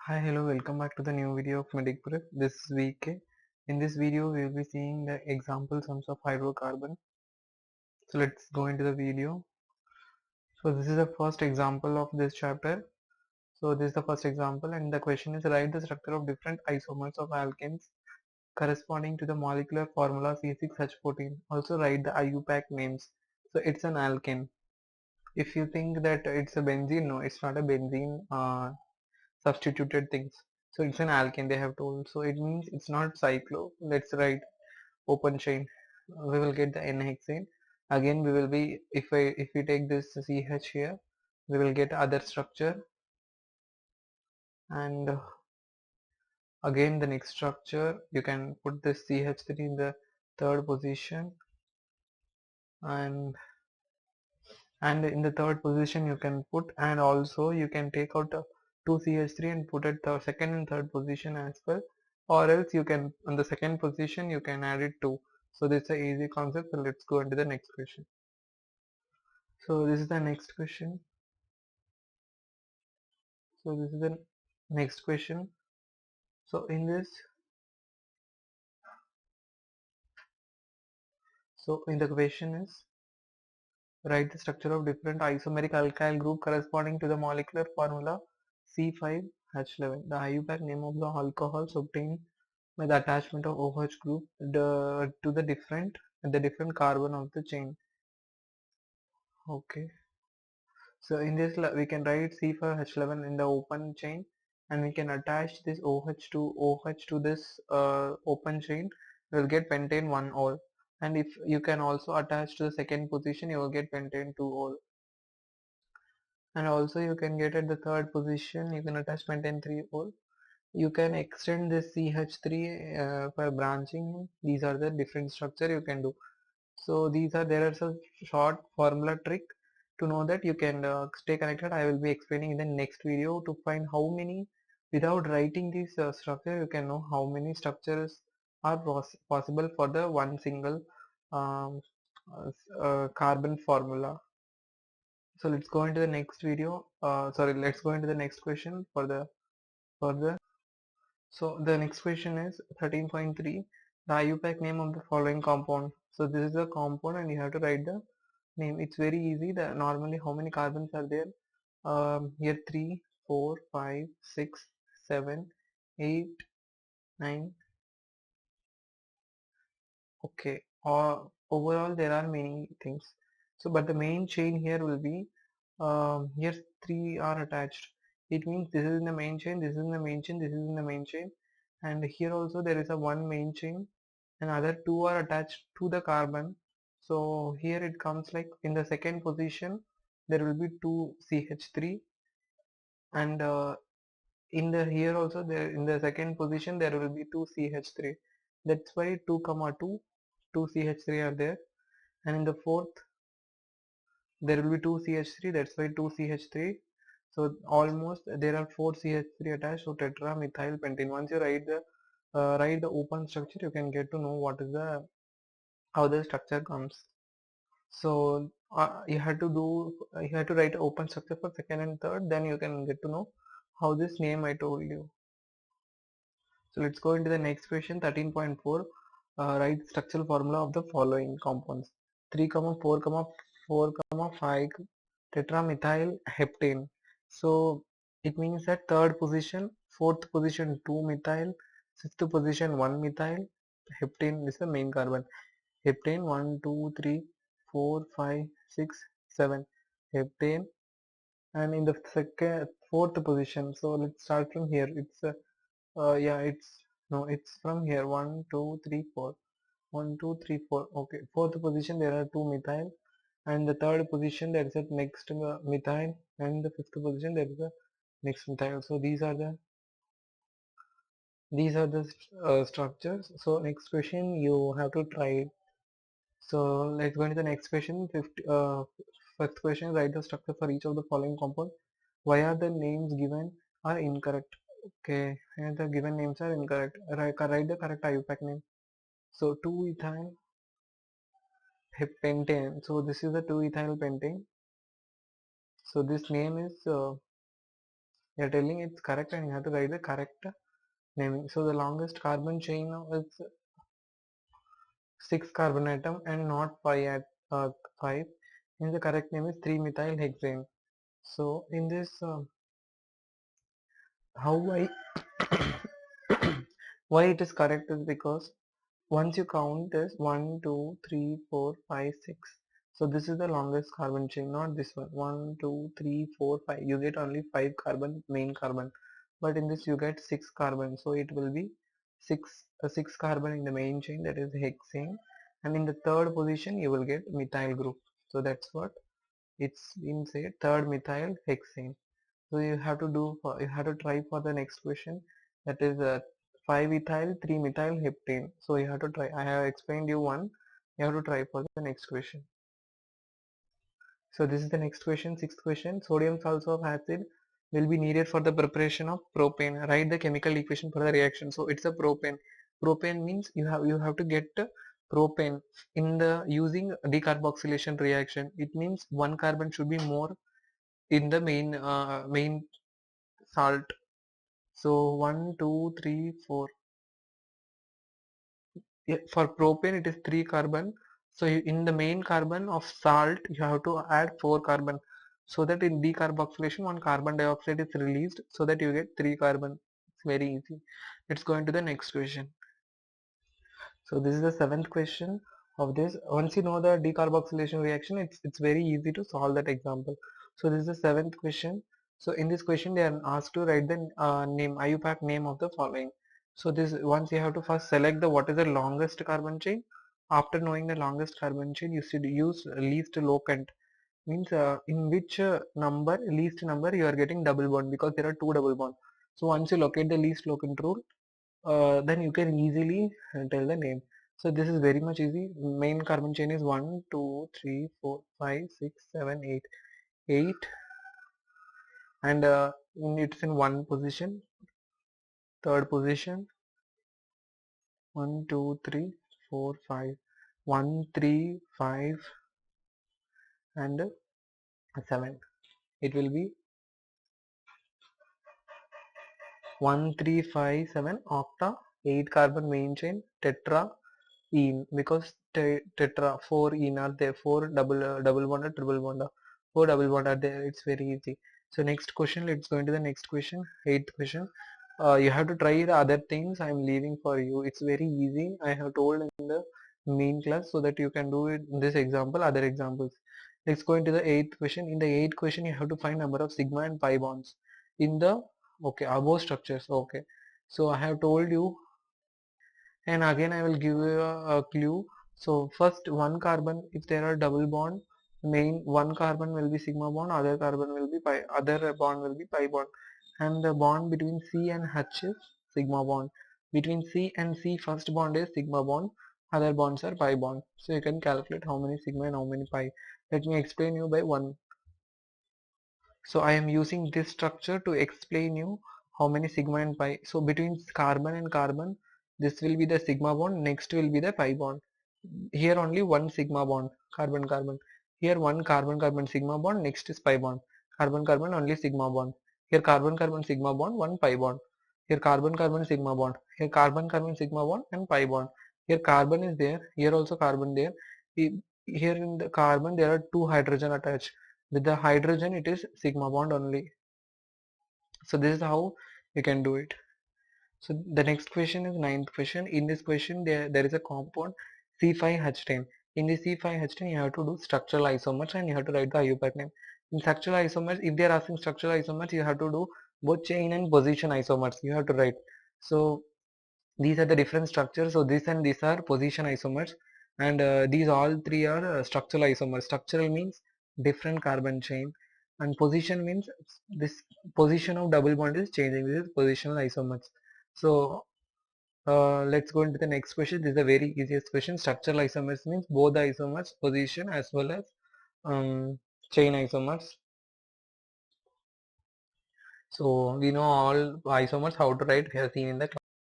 Hi, hello, welcome back to the new video of Medicprep. This is VK. In this video, we will be seeing the example sums of hydrocarbon. So let's go into the video. So this is the first example of this chapter. So this is the first example, and the question is write the structure of different isomers of alkanes corresponding to the molecular formula C6H14. Also write the IUPAC names. So it's an alkane. If you think that it's a benzene, no, it's not a benzene. Substituted things. So it's an alkane they have told. So it means it's not cyclo. Let's write open chain. We will get the N-hexane. Again we will be if we take this CH here, we will get other structure, and again the next structure you can put this CH3 in the third position, and in the third position you can put, and also you can take out 2 CH3 and put it the second and third position as well, or else you can on the second position you can add it 2. So this is a easy concept. So let's go into the next question. So this is the next question. So this is the next question. So in this, so in the question is write the structure of different isomeric alkyl group corresponding to the molecular formula C5H11. The IUPAC name of the alcohols obtained by the attachment of OH group to the different carbon of the chain. Okay. So in this we can write C5H11 in the open chain, and we can attach this OH to this open chain. We will get pentane 1 ol, and if you can also attach to the second position, you will get pentane 2 ol, and also you can get at the third position you can attach pentane 3 ol. You can extend this CH3 by branching. These are the different structure you can do. So there are some short formula trick to know that you can stay connected. I will be explaining in the next video to find how many, without writing this structure, you can know how many structures are possible for the one single um, carbon formula. So let's go into the next video. Let's go into the next question for the. So the next question is 13.3. The IUPAC name of the following compound. So this is the compound, and you have to write the name. It's very easy. Normally how many carbons are there? Here 3, 4, 5, 6, 7, 8, 9. Okay. Overall there are many things. So but the main chain here will be here 3 are attached. It means this is in the main chain, this is in the main chain, this is in the main chain, and here also there is a one main chain, and other 2 are attached to the carbon. So here it comes like in the second position there will be 2 CH3, and in the here also there in the second position there will be 2 CH3. That's why 2 comma 2 CH3 are there, and in the fourth there will be 2 CH3, that's why 2 CH3. So almost there are 4 CH3 attached, so tetramethyl pentane. Once you write the open structure, you can get to know what is the how the structure comes. So you have to write open structure for second and third, then you can get to know how this name I told you. So let's go into the next question. 13.4. Write the structural formula of the following compounds: 3, 4, 4, 5 tetramethyl heptane. So it means that third position, fourth position 2 methyl, fifth position 1 methyl. Heptane is the main carbon. Heptane 1, 2, 3, 4, 5, 6, 7. Heptane, and in the fourth position. So let's start from here. Yeah, it's from here. 1, 2, 3, 4. 1, 2, 3, 4. Okay, fourth position there are 2 methyl, and the third position there is a next methyl, and the fifth position there is a next methyl. So these are the structures. So next question you have to try it. So let's go into the next question. First question: write the structure for each of the following compound. Why are the names given are incorrect? Okay, and the given names are incorrect. Write the correct IUPAC name. So 2-ethyl pentane. So this is the 2-ethyl pentane. So this name is They are telling it's correct and you have to write the correct naming. So the longest carbon chain is 6 carbon atom and not 5 at 5. And the correct name is 3-methyl hexane. So in this, how I why it is correct is because once you count this 1, 2, 3, 4, 5, 6. So this is the longest carbon chain, not this one. 1, 2, 3, 4, 5. You get only 5 carbon, main carbon. But in this you get 6 carbon. So it will be 6 carbon in the main chain, that is hexane. And in the third position you will get methyl group. So that's what it's been said, third methyl hexane. So you have to you have to try for the next question, that is 5 ethyl 3 methyl heptane. So you have to try. I have explained you one. You have to try for the next question. So this is the next question, sixth question. Sodium sulfur acid will be needed for the preparation of propane. Write the chemical equation for the reaction. So it's a propane. Propane means you have to get propane in the using decarboxylation reaction. It means one carbon should be more in the main salt. So 1, 2, 3, 4. Yeah, for propane it is 3 carbon. So in the main carbon of salt you have to add 4 carbon, so that in decarboxylation one carbon dioxide is released, so that you get 3 carbon. It's very easy. Let's go into the next question. So this is the seventh question of this. Once you know the decarboxylation reaction, it's very easy to solve that example. So this is the seventh question. So in this question they are asked to write the IUPAC name of the following. So this, once you have to first select the what is the longest carbon chain. After knowing the longest carbon chain, you should use least locant. Means in which least number you are getting double bond, because there are two double bond. So once you locate the least locant rule, then you can easily tell the name. So this is very much easy. Main carbon chain is 1, 2, 3, 4, 5, 6, 7, 8, 8, and it's in one position. Third position, 1, 2, 3, 4, 5, 1, 3, 5, and 7. It will be 1, 3, 5, 7 octa, 8 carbon main chain, tetra, ene, because tetra 4 ene are there, 4 double bond or triple bond, 4 double bond are there. It's very easy. So next question, let's go into the next question, eighth question. You have to try the other things I'm leaving for you. It's very easy. I have told in the main class, so that you can do it in this example, other examples. Let's go into the eighth question. In the eighth question you have to find number of sigma and pi bonds in the above structures. Okay, so I have told you, and again I will give you a clue. So first one carbon, if there are double bond, main one carbon will be sigma bond, other carbon will be pi, other bond will be pi bond, and the bond between C and H is sigma bond. Between C and C first bond is sigma bond, other bonds are pi bond. So you can calculate how many sigma and how many pi. Let me explain you by one. So I am using this structure to explain you how many sigma and pi. So between carbon and carbon, this will be the sigma bond, next will be the pi bond. Here only one sigma bond, carbon carbon. Here one carbon carbon sigma bond, next is pi bond. Carbon carbon only sigma bond. Here carbon carbon sigma bond, one pi bond. Here carbon carbon sigma bond. Here carbon carbon sigma bond and pi bond. Here carbon is there. Here also carbon there. Here in the carbon there are two hydrogen attached. With the hydrogen it is sigma bond only. So this is how you can do it. So the next question is ninth question. In this question there is a compound C5H10. In the C5H10 you have to do structural isomers and you have to write the IUPAC name. In structural isomers, if they are asking structural isomers, you have to do both chain and position isomers. You have to write. So these are the different structures. So this and these are position isomers, and these all three are structural isomers. Structural means different carbon chain, and position means this position of double bond is changing. This is positional isomers. So let's go into the next question. This is the very easiest question. Structural isomers means both the isomers, position as well as chain isomers. So we know all isomers how to write. We have seen in the class.